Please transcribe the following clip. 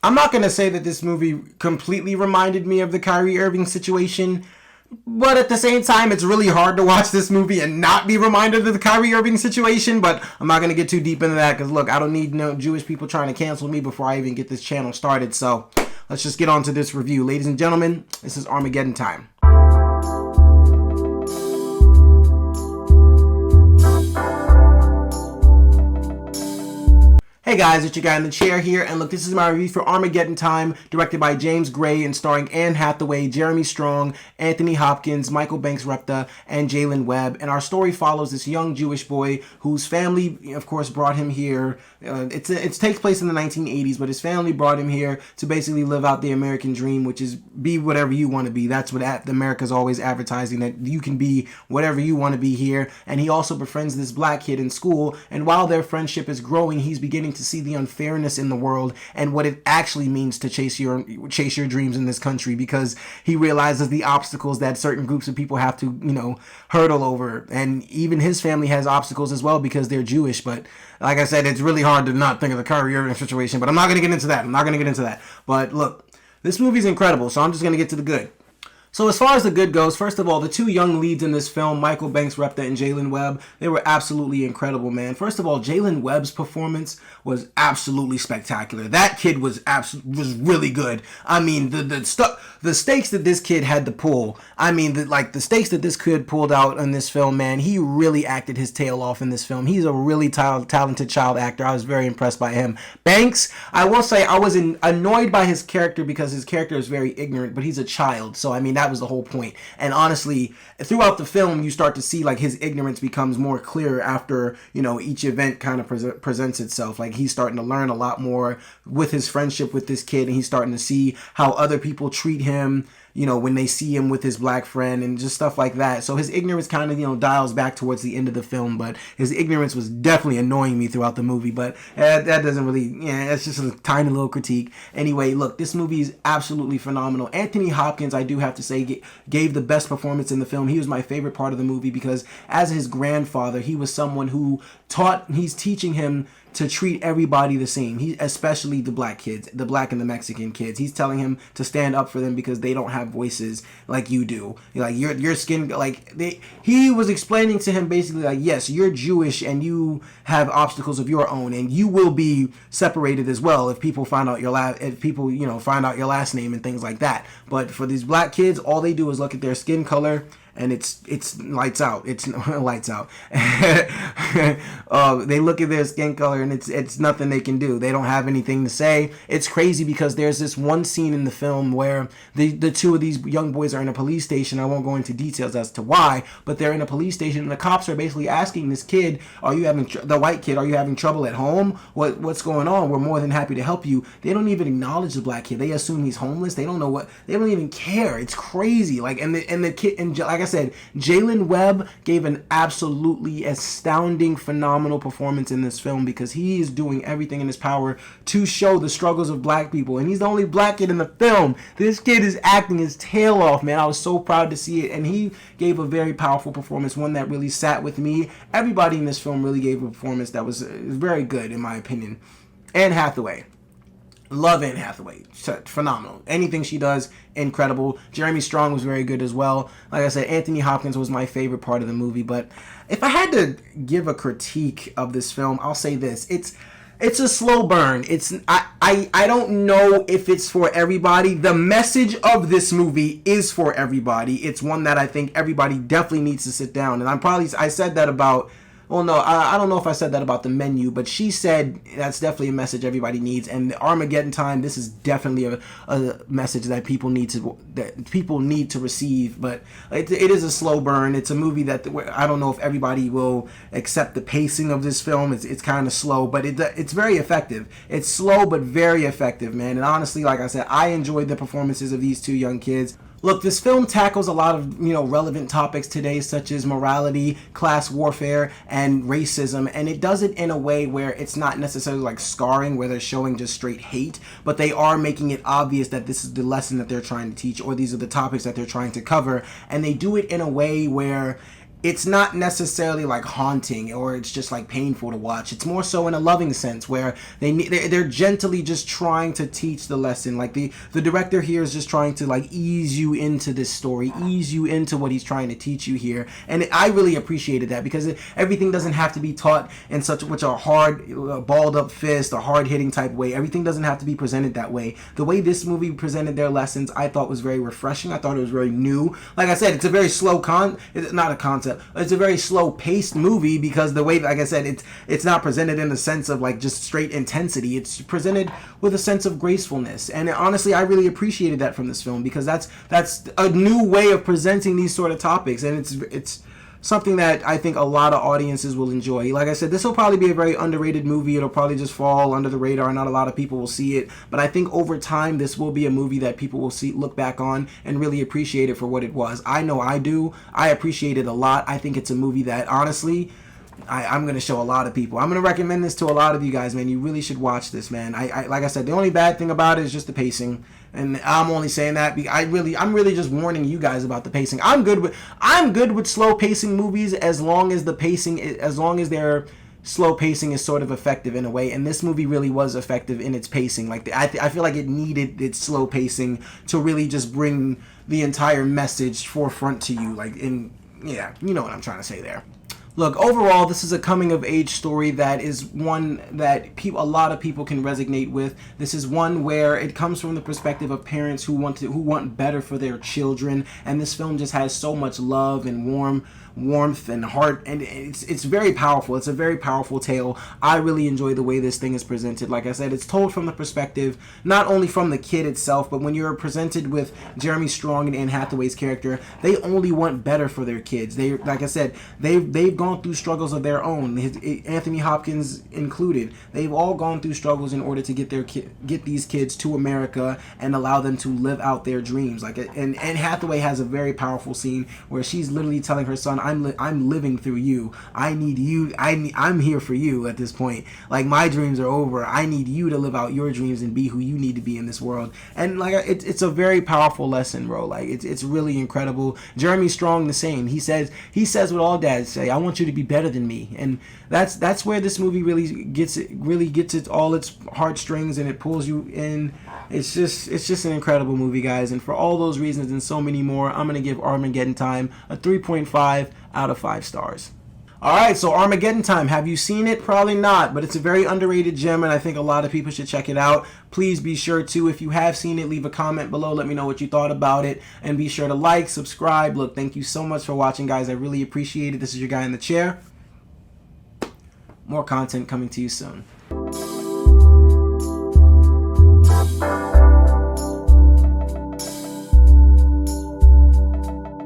I'm not going to say that this movie completely reminded me of the Kyrie Irving situation, but at the same time, it's really hard to watch this movie and not be reminded of the Kyrie Irving situation. But I'm not going to get too deep into that because, look, I don't need no Jewish people trying to cancel me before I even get this channel started. So let's just get on to this review. Ladies and gentlemen, this is Armageddon Time. Hey guys, it's your guy in the chair here, and look, this is my review for Armageddon Time, directed by James Gray and starring Anne Hathaway, Jeremy Strong, Anthony Hopkins, Michael Banks-Repta, and Jalen Webb. And our story follows this young Jewish boy whose family, of course, brought him here. It takes place in the 1980s, but his family brought him here to basically live out the American dream, which is be whatever you want to be. That's what America's always advertising, that you can be whatever you want to be here. And he also befriends this black kid in school, and while their friendship is growing, he's beginning to see the unfairness in the world and what it actually means to chase your dreams in this country, because he realizes the obstacles that certain groups of people have to, hurdle over. And even his family has obstacles as well because they're Jewish. But like I said, it's really hard to not think of the Kyrie Irving situation, but I'm not going to get into that. But look, this movie's incredible, so I'm just going to get to the good. So as far as the good goes, first of all, the two young leads in this film, Michael Banks-Repta and Jalen Webb, they were absolutely incredible, man. First of all, Jalen Webb's performance was absolutely spectacular. That kid was really good. I mean, the stakes that this kid had to pull, the stakes that this kid pulled out in this film, man, he really acted his tail off in this film. He's a really talented child actor. I was very impressed by him. Banks, I will say, I was annoyed by his character because his character is very ignorant, but he's a child, so that was the whole point. And honestly, throughout the film, you start to see like his ignorance becomes more clear after each event kind of presents itself. Like he's starting to learn a lot more with his friendship with this kid, and he's starting to see how other people treat him, when they see him with his black friend and just stuff like that. So his ignorance kind of, dials back towards the end of the film, but his ignorance was definitely annoying me throughout the movie, but that doesn't really, it's just a tiny little critique. Anyway, look, this movie is absolutely phenomenal. Anthony Hopkins, I do have to say, gave the best performance in the film. He was my favorite part of the movie because as his grandfather, he was someone who he's teaching him to treat everybody the same. Especially the black kids, the black and the Mexican kids. He's telling him to stand up for them because they don't have voices like you do. Like your skin, he was explaining to him basically like, yes, you're Jewish and you have obstacles of your own, and you will be separated as well if people find out your find out your last name and things like that. But for these black kids, all they do is look at their skin color, and it's lights out. It's lights out. They look at their skin color and it's nothing they can do. They don't have anything to say. It's crazy because there's this one scene in the film where the two of these young boys are in a police station. I won't go into details as to why, but they're in a police station and the cops are basically asking this kid, the white kid, are you having trouble at home? What's going on? We're more than happy to help you. They don't even acknowledge the black kid. They assume he's homeless. They don't know they don't even care. It's crazy. And the kid, and like I said, Jalen Webb gave an absolutely astounding, phenomenal performance in this film because he is doing everything in his power to show the struggles of black people, and he's the only black kid in the film. This kid is acting his tail off, man. I was so proud to see it, and he gave a very powerful performance, one that really sat with me. Everybody in this film really gave a performance that was very good, in my opinion. Anne Hathaway. Love Anne Hathaway. Phenomenal. Anything she does, incredible. Jeremy Strong was very good as well. Like I said, Anthony Hopkins was my favorite part of the movie. But if I had to give a critique of this film, I'll say this. It's a slow burn. I don't know if it's for everybody. The message of this movie is for everybody. It's one that I think everybody definitely needs to sit down. And I said that about... Well, no, I don't know if I said that about the menu, but she said that's definitely a message everybody needs. And the Armageddon Time, this is definitely a message that people need to receive. But it is a slow burn. It's a movie that I don't know if everybody will accept the pacing of this film. It's kind of slow, but it's very effective. It's slow but very effective, man. And honestly, like I said, I enjoyed the performances of these two young kids. Look, this film tackles a lot of, relevant topics today, such as morality, class warfare, and racism, and it does it in a way where it's not necessarily like scarring, where they're showing just straight hate, but they are making it obvious that this is the lesson that they're trying to teach, or these are the topics that they're trying to cover, and they do it in a way where it's not necessarily like haunting or it's just like painful to watch. It's more so in a loving sense where they're gently just trying to teach the lesson. Like the director here is just trying to like ease you into this story, ease you into what he's trying to teach you here. And I really appreciated that because everything doesn't have to be taught in such a hard, balled up fist, a hard hitting type way. Everything doesn't have to be presented that way. The way this movie presented their lessons, I thought was very refreshing. I thought it was very new. Like I said, it's a very slow it's not a concept. It's a very slow paced movie because the way, like I said, it's not presented in a sense of like just straight intensity. It's presented with a sense of gracefulness, and honestly, I really appreciated that from this film because that's a new way of presenting these sort of topics, and it's something that I think a lot of audiences will enjoy. Like I said, this will probably be a very underrated movie. It'll probably just fall under the radar. Not a lot of people will see it. But I think over time, this will be a movie that people will look back on and really appreciate it for what it was. I know I do. I appreciate it a lot. I think it's a movie that, honestly, I'm going to show a lot of people. I'm going to recommend this to a lot of you guys, man. You really should watch this, man. I like I said, the only bad thing about it is just the pacing. And I'm only saying that because I'm really just warning you guys about the pacing. I'm good with slow pacing movies as long as their slow pacing is sort of effective in a way. And this movie really was effective in its pacing. Like I feel like it needed its slow pacing to really just bring the entire message forefront to you. Yeah, you know what I'm trying to say there. Look, overall, this is a coming-of-age story that is one that a lot of people can resonate with. This is one where it comes from the perspective of parents who want better for their children, and this film just has so much love and warmth and heart, and it's very powerful. It's a very powerful tale. I really enjoy the way this thing is presented. Like I said, it's told from the perspective not only from the kid itself, but when you're presented with Jeremy Strong and Anne Hathaway's character, they only want better for their kids. Like I said, they've gone through struggles of their own. Anthony Hopkins included. They've all gone through struggles in order to get these kids to America and allow them to live out their dreams. And Anne Hathaway has a very powerful scene where she's literally telling her son, I'm living through you. I need you. I'm here for you at this point. Like, my dreams are over. I need you to live out your dreams and be who you need to be in this world. And like, it's a very powerful lesson, bro. Like, it's really incredible. Jeremy Strong the same. He says what all dads say. I want you to be better than me. And that's where this movie really gets all its heartstrings, and it pulls you in. It's just an incredible movie, guys. And for all those reasons and so many more, I'm going to give Armageddon Time a 3.5 out of 5 stars. Alright, so Armageddon Time. Have you seen it? Probably not, but it's a very underrated gem, and I think a lot of people should check it out. Please be sure to, if you have seen it, leave a comment below. Let me know what you thought about it, and be sure to like, subscribe. Look, thank you so much for watching, guys. I really appreciate it. This is your guy in the chair. More content coming to you soon.